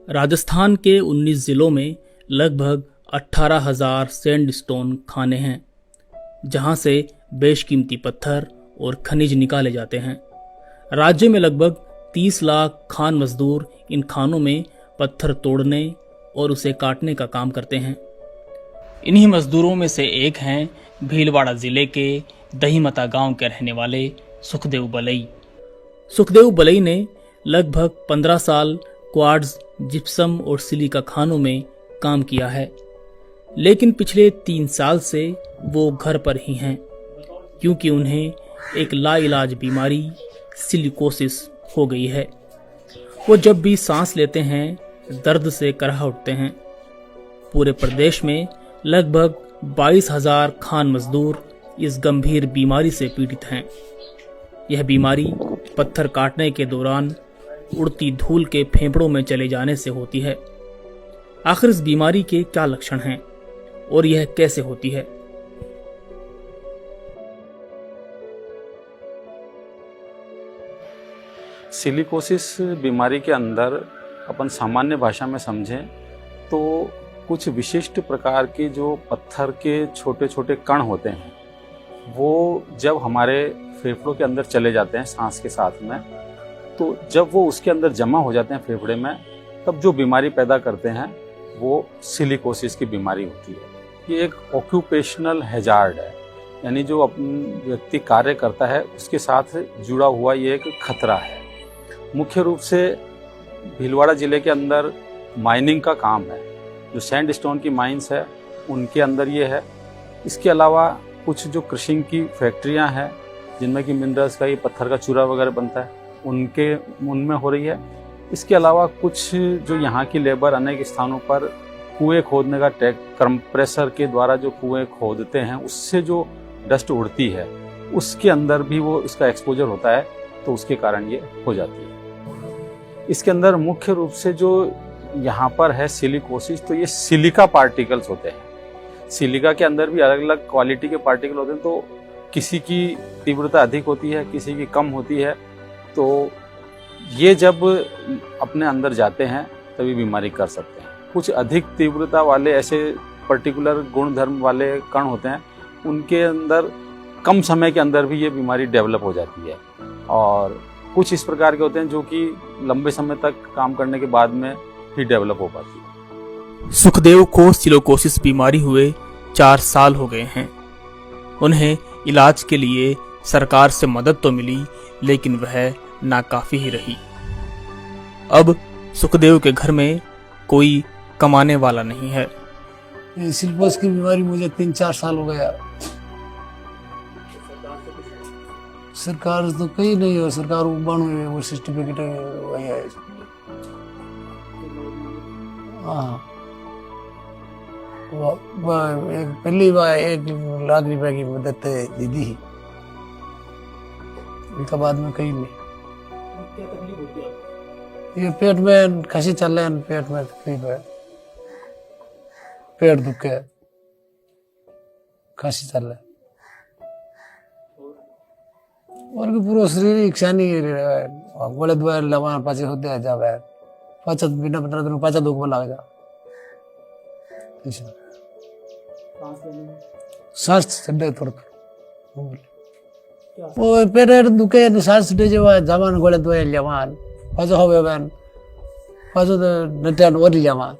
राजस्थान के 19 जिलों में लगभग 18,000 सैंडस्टोन खाने हैं, जहां से बेशकीमती पत्थर और खनिज निकाले जाते हैं। राज्य में लगभग 30 लाख खान मजदूर इन खानों में पत्थर तोड़ने और उसे काटने का काम करते हैं। इन्हीं मजदूरों में से एक हैं भीलवाड़ा जिले के दहीमता गांव के रहने वाले सुखदेव बलई। सुखदेव बलई ने लगभग 15 साल क्वार्ट्ज, जिप्सम और सिलिका खानों में काम किया है, लेकिन पिछले 3 साल से वो घर पर ही हैं, क्योंकि उन्हें एक लाइलाज बीमारी सिलिकोसिस हो गई है। वो जब भी सांस लेते हैं दर्द से कराह उठते हैं। पूरे प्रदेश में लगभग 22,000 खान मजदूर इस गंभीर बीमारी से पीड़ित हैं। यह बीमारी पत्थर काटने के दौरान उड़ती धूल के फेफड़ों में चले जाने से होती है। आखिर इस बीमारी के क्या लक्षण हैं और यह कैसे होती है? सिलिकोसिस बीमारी के अंदर अपन सामान्य भाषा में समझें तो कुछ विशिष्ट प्रकार के जो पत्थर के छोटे छोटे कण होते हैं, वो जब हमारे फेफड़ों के अंदर चले जाते हैं सांस के साथ में, तो जब वो उसके अंदर जमा हो जाते हैं फेफड़े में, तब जो बीमारी पैदा करते हैं वो सिलिकोसिस की बीमारी होती है। ये एक ऑक्यूपेशनल हैजार्ड है, यानी जो व्यक्ति कार्य करता है उसके साथ जुड़ा हुआ ये एक खतरा है। मुख्य रूप से भीलवाड़ा जिले के अंदर माइनिंग का काम है, जो सैंडस्टोन की माइंस है उनके अंदर ये है। इसके अलावा कुछ जो क्रशिंग की फैक्ट्रियां हैं जिनमें कि मिनरल्स का, ये पत्थर का चूरा वगैरह बनता है, उनमें हो रही है। इसके अलावा कुछ जो यहाँ की लेबर अनेक स्थानों पर कुएं खोदने का कंप्रेसर के द्वारा जो कुएं खोदते हैं उससे जो डस्ट उड़ती है उसके अंदर भी वो इसका एक्सपोजर होता है, तो उसके कारण ये हो जाती है। इसके अंदर मुख्य रूप से जो यहाँ पर है सिलिकोसिस, तो ये सिलिका पार्टिकल्स होते हैं। सिलिका के अंदर भी अलग अलग क्वालिटी के पार्टिकल होते हैं, तो किसी की तीव्रता अधिक होती है, किसी की कम होती है। तो ये जब अपने अंदर जाते हैं तभी बीमारी कर सकते हैं। कुछ अधिक तीव्रता वाले ऐसे पर्टिकुलर गुण धर्म वाले कण होते हैं, उनके अंदर कम समय के अंदर भी ये बीमारी डेवलप हो जाती है, और कुछ इस प्रकार के होते हैं जो कि लंबे समय तक काम करने के बाद में ही डेवलप हो पाती है। सुखदेव को सिलिकोसिस बीमारी हुए 4 साल हो गए हैं। उन्हें इलाज के लिए सरकार से मदद तो मिली, लेकिन वह नाकाफी ही रही। अब सुखदेव के घर में कोई कमाने वाला नहीं है। सिलिकोसिस की बीमारी मुझे 3-4 साल हो गया। सरकार तो कहीं नहीं है, सरकार बन वो सर्टिफिकेट है। हाँ, पहली बार 1 लाख रुपए की मदद दीदी ही, उसके बाद में कहीं नहीं। ये पेट में खसी चल रहे हैं, पेट में तकलीफ है, पेट दुखे, खसी चल रहा है, और पूरा शरीर इच्छा नहीं बोले दवा लवान पाचे होते हैं जब है पाचा बिना 15 दिन पाचा दुख में लग जा सांस चढ़े थोड़ा वो पेट दुखे सांस चढ़े जो जवान गोले दवा जवान पाचा हो बहन पाचा नटियान और जवान।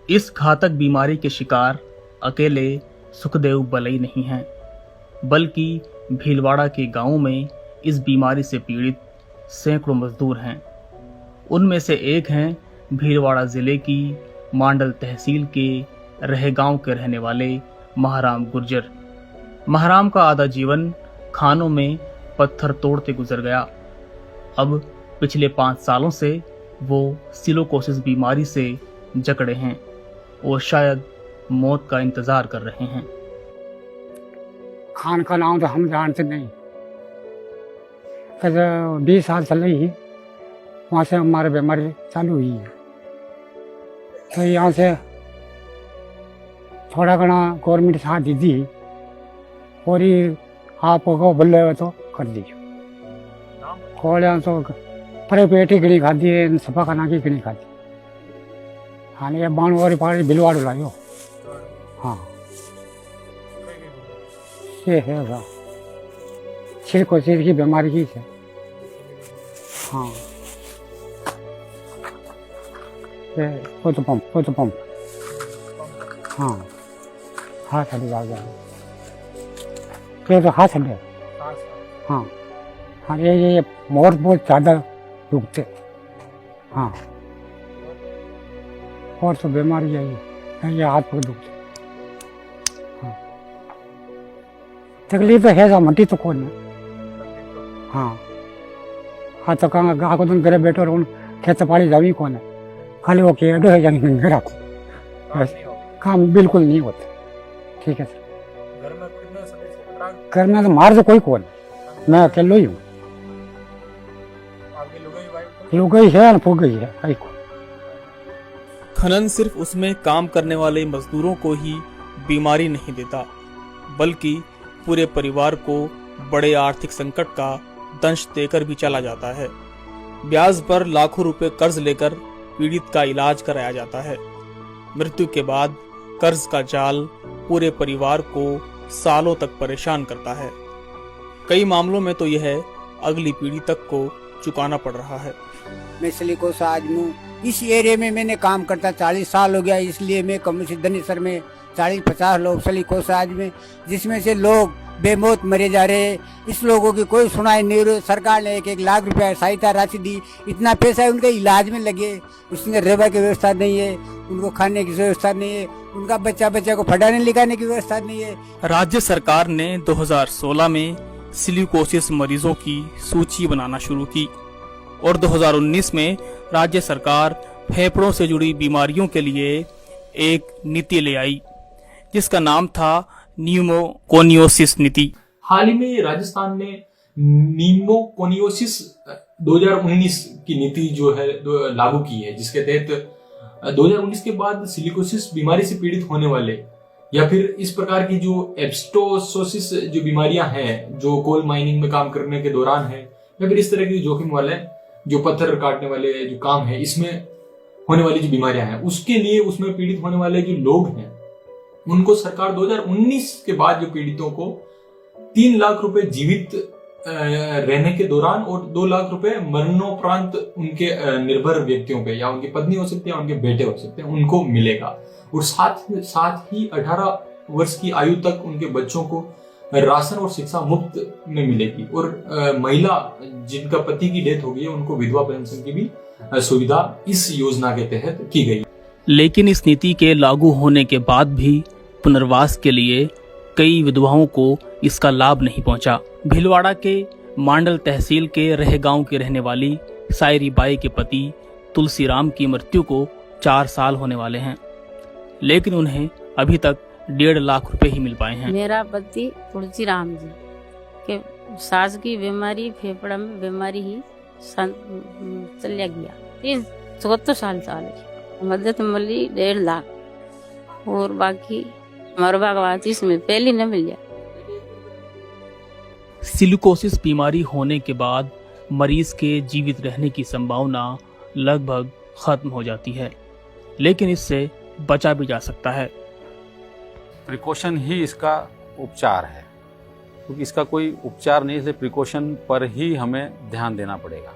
इस घातक बीमारी के शिकार अकेले सुखदेव बलई नहीं हैं, बल्कि भीलवाड़ा के गांवों में इस बीमारी से पीड़ित सैकड़ों मजदूर हैं। उनमें से एक हैं भीलवाड़ा जिले की मांडल तहसील के रहगांव के रहने वाले महाराम गुर्जर। महाराम का आधा जीवन खानों में पत्थर तोड़ते गुजर गया। अब पिछले 5 सालों से वो सिलिकोसिस बीमारी से जकड़े हैं और शायद मौत का इंतजार कर रहे हैं। खान का नाम तो हम जानते नहीं, 20 साल चल रही है, वहाँ से हमारी बीमारी चालू हुई है। तो यहाँ से थोड़ा घना गवर्नमेंट साथ दी थी, और ये आपको बोले हो तो कर दीजिए। खोले तो परे पेटी गिनी खाती है, सफा खाना की गिनी खाती। हाँ ये बाणवारी पाड़ी बिलवाड़ लाइयो। हाँ ये है सा सिर को सिर की बीमारी की है। हाँ ये पोत पंप हाँ हाथ हट जाएगा। तो हाथ हट। हाँ हाँ ये मोर बहुत ज़्यादा दुखते। हाँ और तो बीमारी है ये हाथ पर दुखते। हाँ तकलीफ है सा मटी तो कौन है। हाँ हाँ तो कहाँ गाँव को तुम घरे बैठो रहो, खेत पाड़ी जावी कौन है, खाली वो केडो है जाने घर रखो, बस काम बिल्कुल नहीं होता। ठीक है सर। घर में तो मार तो कोई कौन, मैं अकेलो ही हूँ। लुगाई है ना फूक गई है आई को। खनन सिर्फ उसमें काम करने वाले मजदूरों को ही बीमारी नहीं देता, बल्कि पूरे परिवार को बड़े आर्थिक संकट का दंश देकर भी चला जाता है। ब्याज पर लाखों रुपए कर्ज लेकर पीड़ित का इलाज कराया जाता है। मृत्यु के बाद कर्ज का जाल पूरे परिवार को सालों तक परेशान करता है। कई मामलों में तो यह अगली पीढ़ी तक को चुकाना पड़ रहा है। मैं सिलिकोस आदमी हूँ, इस एरिया में मैंने काम करता 40 साल हो गया, इसलिए मैं कम से धनेसर में 40-50 लोग सिलिकोस आदमी, जिसमें से लोग बेमौत मरे जा रहे हैं। इस लोगों की कोई सुनाई नहीं हो रही। सरकार ने 1-1 लाख रुपया सहायता राशि दी, इतना पैसा उनके इलाज में लगे, उसमें रहने की व्यवस्था नहीं है, उनको खाने की व्यवस्था नहीं है, उनका बच्चा को पढ़ाने लिखाने की व्यवस्था नहीं है। राज्य सरकार ने 2016 में सिलिकोसिस मरीजों की सूची बनाना शुरू की और 2019 में राज्य सरकार फेफड़ों से जुड़ी बीमारियों के लिए एक नीति ले आई, जिसका नाम था न्यूमोकोनियोसिस नीति। हाल ही में राजस्थान ने न्यूमोकोनियोसिस 2019 की नीति जो है लागू की है, जिसके तहत 2019 के बाद सिलिकोसिस बीमारी से पीड़ित होने वाले या फिर इस प्रकार की जो एब्स्टोसोसिस जो बीमारियां हैं, जो कोल माइनिंग में काम करने के दौरान है, या फिर इस तरह की जोखिम वाले जो पत्थर काटने वाले जो काम है, इसमें होने वाली जो बीमारियां हैं, उसके लिए उसमें पीड़ित होने वाले जो लोग हैं, उनको सरकार 2019 के बाद जो पीड़ितों को 3 लाख रुपए जीवित रहने के दौरान और 2 लाख रुपए मरणोपरांत उनके निर्भर व्यक्तियों पे, या उनकी पत्नी हो सकती है, उनके बेटे हो सकते हैं, उनको मिलेगा। और साथ ही 18 वर्ष की आयु तक उनके बच्चों को राशन और शिक्षा मुफ्त में मिलेगी। और महिला जिनका पति की डेथ हो गई है, उनको विधवा पेंशन की भी सुविधा इस योजना के तहत की गई। लेकिन इस नीति के लागू होने के बाद भी पुनर्वास के लिए कई विधवाओं को इसका लाभ नहीं पहुंचा। भीलवाड़ा के मांडल तहसील के रह गांव की रहने वाली सायरी बाई के पति तुलसीराम की मृत्यु को 4 साल होने वाले हैं, लेकिन उन्हें अभी तक 1.5 लाख रुपए ही मिल पाए हैं। मेरा पति तुलसीराम जी के सांस की बीमारी, फेफड़ा में बीमारी ही चलिया गया। 74 साल मदद मिली 1.5 लाख, और बाकी मरवा का इसमें पहले न मिल जाए। सिलिकोसिस बीमारी होने के बाद मरीज के जीवित रहने की संभावना लगभग खत्म हो जाती है, लेकिन इससे बचा भी जा सकता है। प्रिकॉशन ही इसका उपचार है, क्योंकि इसका कोई उपचार नहीं, इसलिए प्रिकॉशन पर ही हमें ध्यान देना पड़ेगा।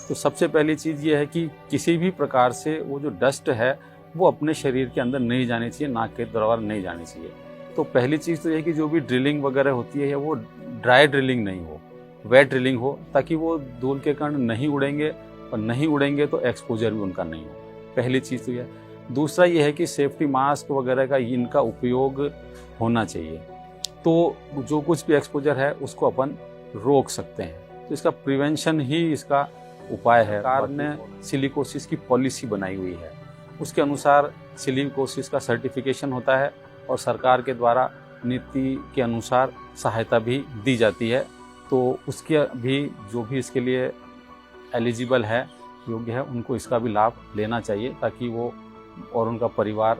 तो सबसे पहली चीज़ ये है कि किसी भी प्रकार से वो जो डस्ट है वो अपने शरीर के अंदर नहीं जानी चाहिए, नाक के द्वारा नहीं जानी चाहिए। तो पहली चीज़ तो ये है कि जो भी ड्रिलिंग वगैरह होती है वो ड्राई ड्रिलिंग नहीं हो, वेट ड्रिलिंग हो, ताकि वो धूल के कण नहीं उड़ेंगे, और नहीं उड़ेंगे तो एक्सपोजर भी उनका नहीं हो। पहली चीज़ तो यह। दूसरा ये है कि सेफ्टी मास्क वगैरह का इनका उपयोग होना चाहिए, तो जो कुछ भी एक्सपोजर है उसको अपन रोक सकते हैं। तो इसका प्रिवेंशन ही इसका उपाय है। सरकार ने सिलिकोसिस की पॉलिसी बनाई हुई है, उसके अनुसार सिलिकोसिस का सर्टिफिकेशन होता है और सरकार के द्वारा नीति के अनुसार सहायता भी दी जाती है। तो उसके भी जो भी इसके लिए एलिजिबल है, योग्य है, उनको इसका भी लाभ लेना चाहिए, ताकि वो और उनका परिवार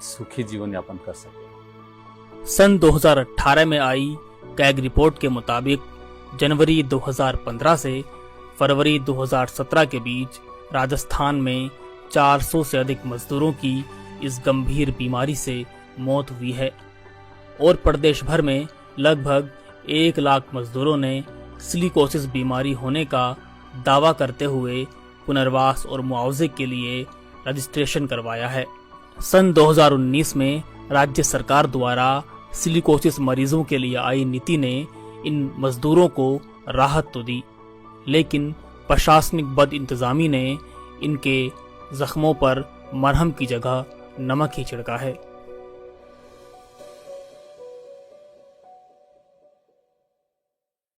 सुखी जीवन यापन कर सके। सन 2018 में आई कैग रिपोर्ट के मुताबिक जनवरी 2015 से फरवरी 2017 के बीच राजस्थान में 400 से अधिक मजदूरों की इस गंभीर बीमारी से मौत हुई है और प्रदेश भर में लगभग 1 लाख मजदूरों ने सिलिकोसिस बीमारी होने का दावा करते हुए पुनर्वास और मुआवजे के लिए रजिस्ट्रेशन करवाया है। सन 2019 में राज्य सरकार द्वारा सिलिकोसिस मरीजों के लिए आई नीति ने इन मजदूरों को राहत तो दी, लेकिन प्रशासनिक बदइंतजामी ने इनके जख्मों पर मरहम की जगह नमक ही छिड़का है।